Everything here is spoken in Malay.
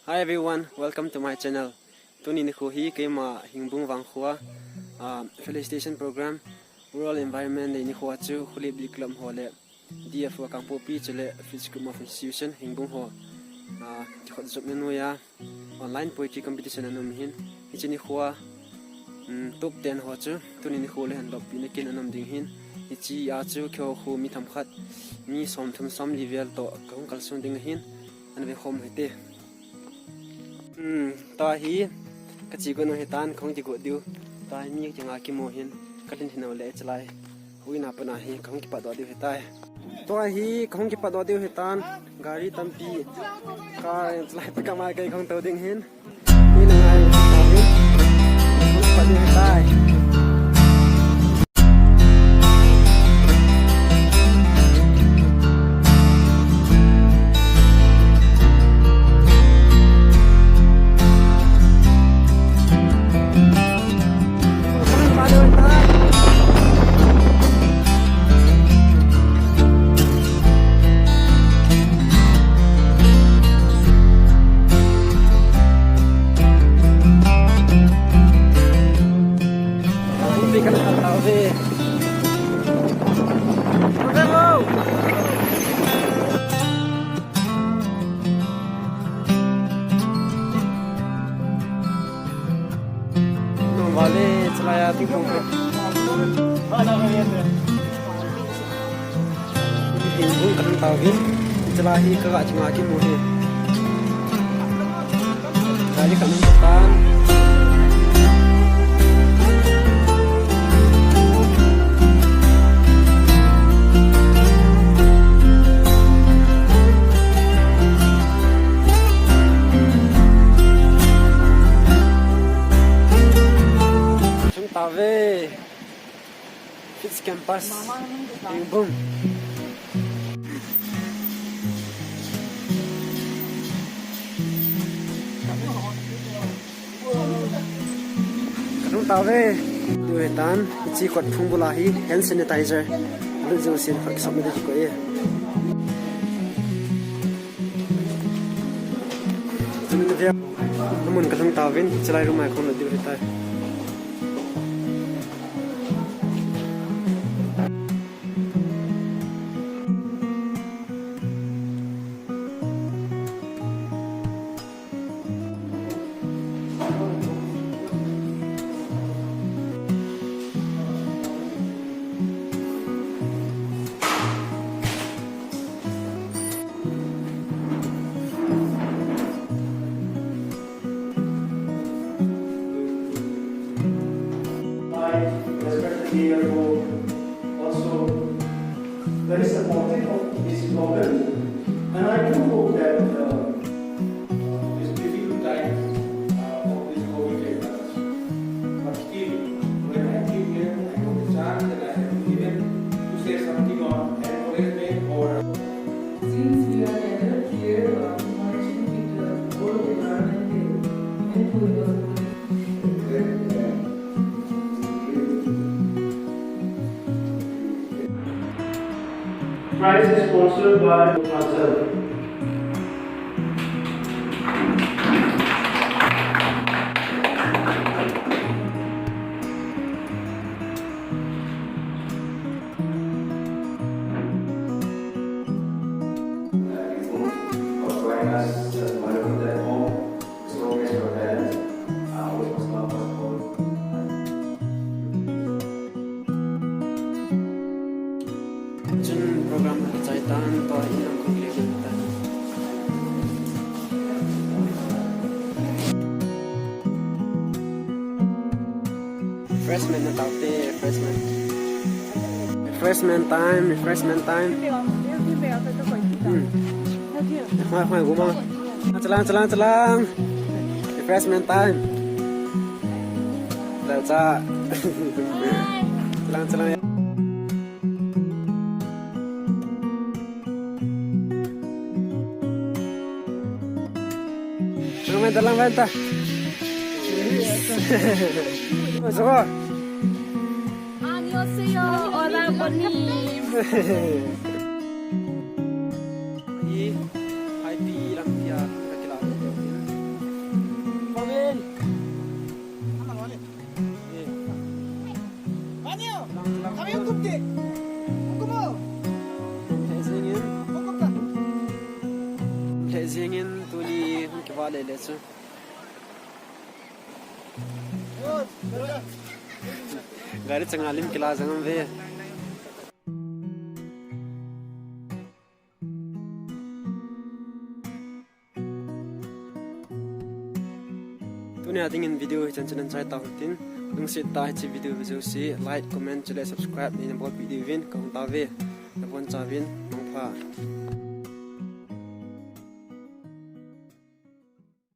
Hi everyone, welcome to my channel. Tuni ni ko hi kema hingbung wang khwa felicitation program rural environment ni khwa chu khuli biklam hole DF wa kampo pi chele physical of institution hingbung ho khot jop nu ya online poetry competition anum hin hichini khwa top 10 ho chu tuni ni khole han lop pi ne kin anum ding hin hichi a chu kho khu mi tham khat mi som thum som level to kong kalsun ding hin an ve khom hete ta hi kachi ko no hetan khong ji go diu ta mi changa ki mo hin katin hinau le chlai huina pana hi khong ki pa do diu hetai to hi khong ki pa do diu hetan gari tampi car chlai pa kama kai khong to ding hin ni na ngai ta hi khong pa diu hetai Vale, celaya tingkong ke. Ini kan tawin, celahi ke kak cengaki mudi. Kali kan depan. Ave Fitz Campus Boom Kadung tawe duetan ichi kot phungbulahi hand sanitizer lu josin phak samne de ko ye tumin dia namun kadung tawin chelai rumai khon de retai especially here for also very supportive of this program, and I do hope that this difficult time of this COVID era, but still when I came here, I got the chance that I have been given to say something on encouragement or. Since we are gathered here, marching with the whole environment and food. Prize is sponsored by myself. Program kecaitan atau yang kegiatan refreshment atau teh refreshment time khoai gua mau celang refreshment time dah cak celang ya dalam venta. Masuk. 안녕하세요. 어라버니. Hai pi lam dia kakila. le le chu gari changa lim kila jangam ve tuni ating in video chan chan chai ta tin lung sit ta chi video video si like comment chale subscribe ni bot video vin kong ta ve na bon cha vin mong pha